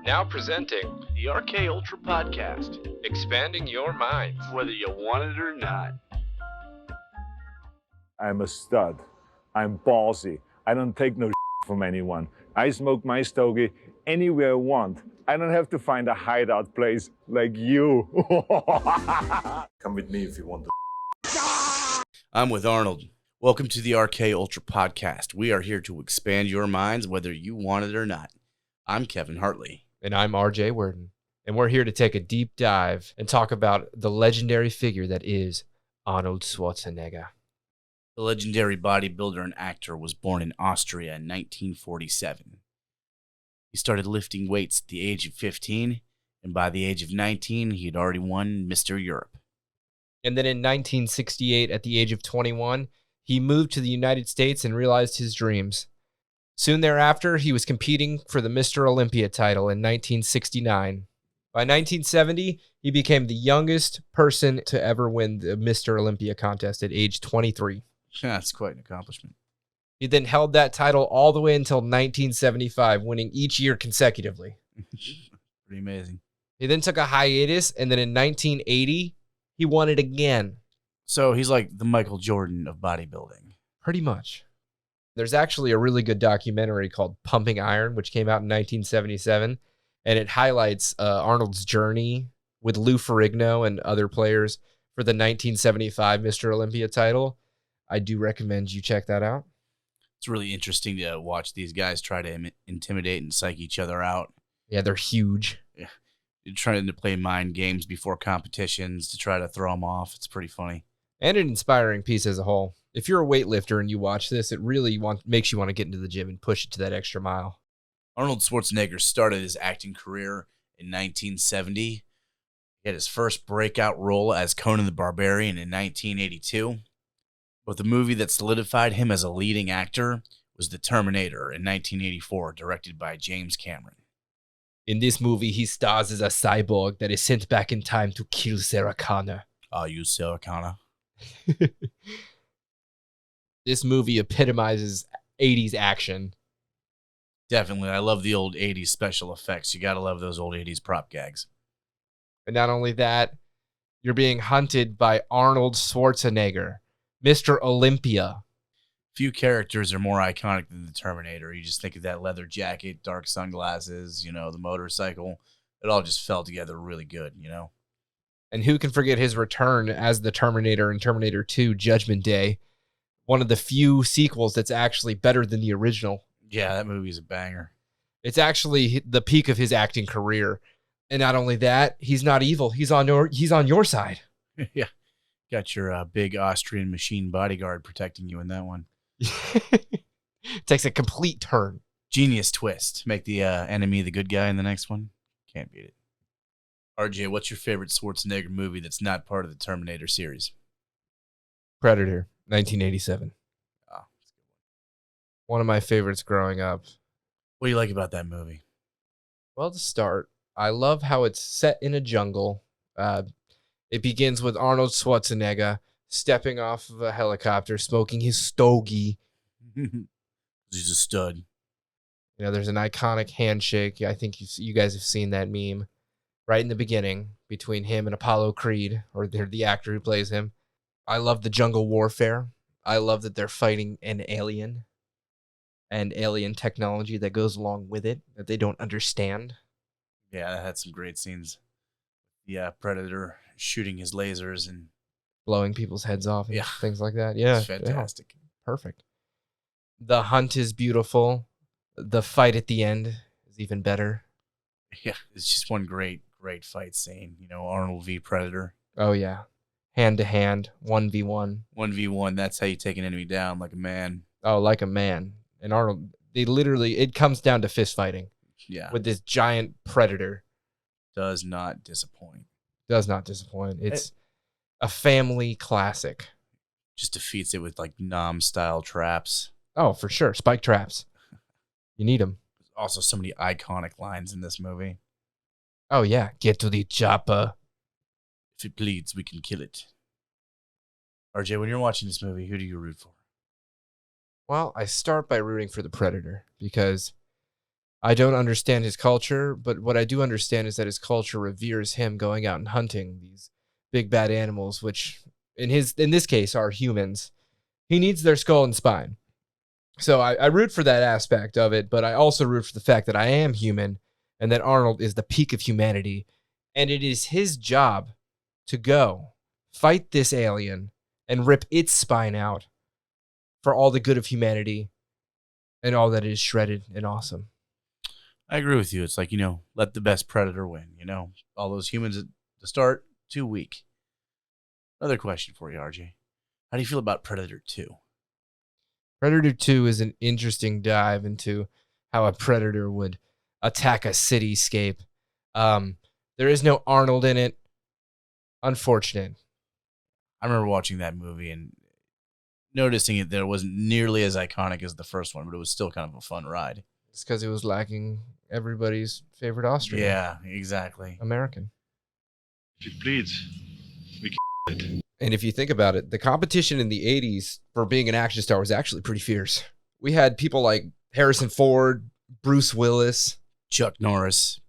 Now presenting the RKULTRA podcast, expanding your minds. whether you want it or not. I'm a stud. I'm ballsy. I don't take no from anyone. I smoke my stogie anywhere I want. I don't have to find a hideout place like you. Come with me if you want to. I'm with Arnold. Welcome to the RKULTRA podcast. We are here to expand your minds whether you want it or not. I'm Kevin Hartley. And I'm RJ Worden. And we're here to take a deep dive and talk about the legendary figure that is Arnold Schwarzenegger. The legendary bodybuilder and actor was born in Austria in 1947. He started lifting weights at the age of 15, and by the age of 19, he had already won Mr. Europe. And then in 1968, at the age of 21, he moved to the United States and realized his dreams. Soon thereafter, he was competing for the Mr. Olympia title in 1969. By 1970, he became the youngest person to ever win the Mr. Olympia contest at age 23. That's quite an accomplishment. He then held that title all the way until 1975, winning each year consecutively. Pretty amazing. He then took a hiatus, and then in 1980, he won it again. So he's like the Michael Jordan of bodybuilding. Pretty much. There's actually a really good documentary called Pumping Iron, which came out in 1977, and it highlights Arnold's journey with Lou Ferrigno and other players for the 1975 Mr. Olympia title. I do recommend you check that out. It's really interesting to watch these guys try to intimidate and psych each other out. Yeah, they're huge. Yeah. They're trying to play mind games before competitions to try to throw them off. It's pretty funny. And an inspiring piece as a whole. If you're a weightlifter and you watch this, it really makes you want to get into the gym and push it to that extra mile. Arnold Schwarzenegger started his acting career in 1970. He had his first breakout role as Conan the Barbarian in 1982. But the movie that solidified him as a leading actor was The Terminator in 1984, directed by James Cameron. In this movie, he stars as a cyborg that is sent back in time to kill Sarah Connor. Are you Sarah Connor? This movie epitomizes 80s action. Definitely. I love the old 80s special effects. You got to love those old 80s prop gags. And not only that, you're being hunted by Arnold Schwarzenegger, Mr. Olympia. Few characters are more iconic than the Terminator. You just think of that leather jacket, dark sunglasses, the motorcycle. It all just fell together really good, And who can forget his return as the Terminator in Terminator 2 Judgment Day, one of the few sequels that's actually better than the original. Yeah, that movie's a banger. It's actually the peak of his acting career. And not only that, he's not evil. He's on your side. Yeah. Got your big Austrian machine bodyguard protecting you in that one. Takes a complete turn. Genius twist. Make the enemy the good guy in the next one. Can't beat it. RJ, what's your favorite Schwarzenegger movie that's not part of the Terminator series? Predator, 1987. Oh, that's a good One of my favorites growing up. What do you like about that movie? Well, to start, I love how it's set in a jungle. It begins with Arnold Schwarzenegger stepping off of a helicopter, smoking his stogie. He's a stud. There's an iconic handshake. I think you guys have seen that meme right in the beginning between him and Apollo Creed, or the actor who plays him. I love the jungle warfare. I love that they're fighting an alien and alien technology that goes along with it that they don't understand. Yeah, that had some great scenes. Yeah, Predator shooting his lasers and blowing people's heads off and Yeah. things like that. Yeah. it's fantastic. Yeah, perfect. The hunt is beautiful. The fight at the end is even better. Yeah, it's just one great fight scene. Arnold v. Predator. Oh, yeah. Hand to hand, 1v1. 1v1, that's how you take an enemy down like a man. Oh, like a man. And Arnold, it comes down to fist fighting Yeah, with this giant predator. does not disappoint. Does not disappoint. It's a family classic. Just defeats it with like Nom-style traps. Oh, for sure. Spike traps. You need them. Also, so many iconic lines in this movie. Oh, yeah. Get to the chopper. If it bleeds, we can kill it. RJ, when you're watching this movie, who do you root for? Well, I start by rooting for the Predator because I don't understand his culture, but what I do understand is that his culture reveres him going out and hunting these big bad animals, which in this case are humans. He needs their skull and spine. So I root for that aspect of it, but I also root for the fact that I am human and that Arnold is the peak of humanity. And it is his job to go fight this alien and rip its spine out for all the good of humanity and all that is shredded and awesome. I agree with you. It's like, let the best predator win. All those humans at the start, too weak. Another question for you, RJ. How do you feel about Predator 2? Predator 2 is an interesting dive into how a predator would attack a cityscape. There is no Arnold in it. Unfortunate. I remember watching that movie and noticing that it wasn't nearly as iconic as the first one, but it was still kind of a fun ride. It's because it was lacking everybody's favorite Austrian. Yeah, exactly. American. If it bleeds, we can it. And if you think about it, the competition in the 80s for being an action star was actually pretty fierce. We had people like Harrison Ford, Bruce Willis, Chuck Norris,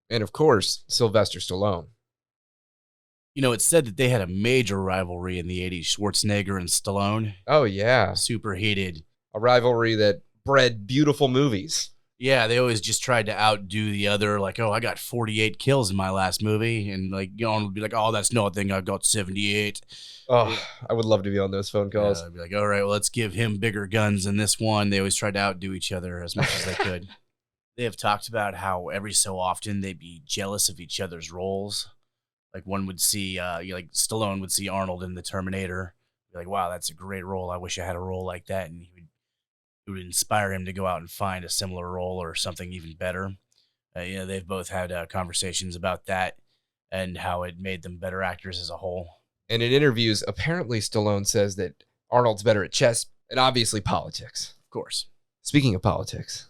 and of course, Sylvester Stallone. It's said that they had a major rivalry in the 80s, Schwarzenegger and Stallone. Oh, yeah. Super heated. A rivalry that bred beautiful movies. Yeah, they always just tried to outdo the other, like, oh, I got 48 kills in my last movie. And, like, Arnold would be like, oh, that's nothing. I got 78. Oh, I would love to be on those phone calls. I'd be like, all right, well, let's give him bigger guns than this one. They always tried to outdo each other as much as they could. They have talked about how every so often they'd be jealous of each other's roles. Like, one would see, like, Stallone would see Arnold in The Terminator. Be like, wow, that's a great role. I wish I had a role like that. And it would inspire him to go out and find a similar role or something even better. They've both had conversations about that and how it made them better actors as a whole. And in interviews, apparently Stallone says that Arnold's better at chess and obviously politics. Of course. Speaking of politics,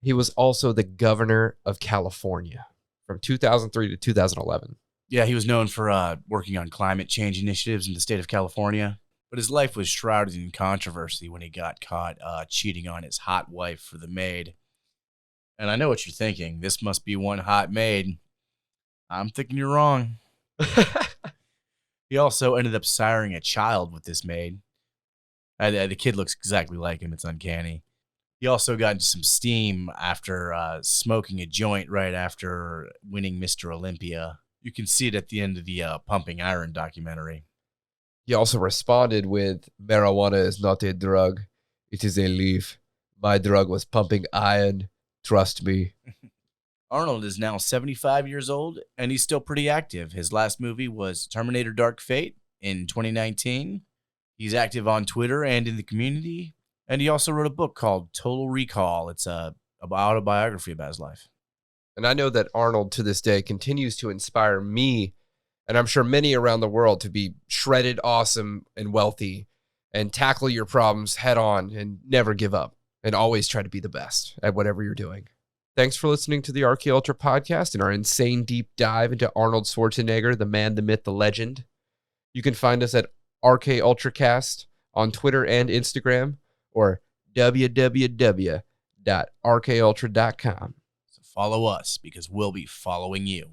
he was also the governor of California from 2003 to 2011. Yeah, he was known for working on climate change initiatives in the state of California. But his life was shrouded in controversy when he got caught cheating on his hot wife for the maid. And I know what you're thinking. This must be one hot maid. I'm thinking you're wrong. He also ended up siring a child with this maid. The kid looks exactly like him. It's uncanny. He also got into some steam after smoking a joint right after winning Mr. Olympia. You can see it at the end of the Pumping Iron documentary. He also responded with, marijuana is not a drug. It is a leaf. My drug was pumping iron. Trust me. Arnold is now 75 years old, and he's still pretty active. His last movie was Terminator Dark Fate in 2019. He's active on Twitter and in the community. And he also wrote a book called Total Recall. It's a autobiography about his life. And I know that Arnold to this day continues to inspire me, and I'm sure many around the world, to be shredded, awesome, and wealthy, and tackle your problems head on and never give up, and always try to be the best at whatever you're doing. Thanks for listening to the RKULTRA podcast and our insane deep dive into Arnold Schwarzenegger, the man, the myth, the legend. You can find us at RKULTRAcast on Twitter and Instagram, or www.rkultra.com. So follow us because we'll be following you.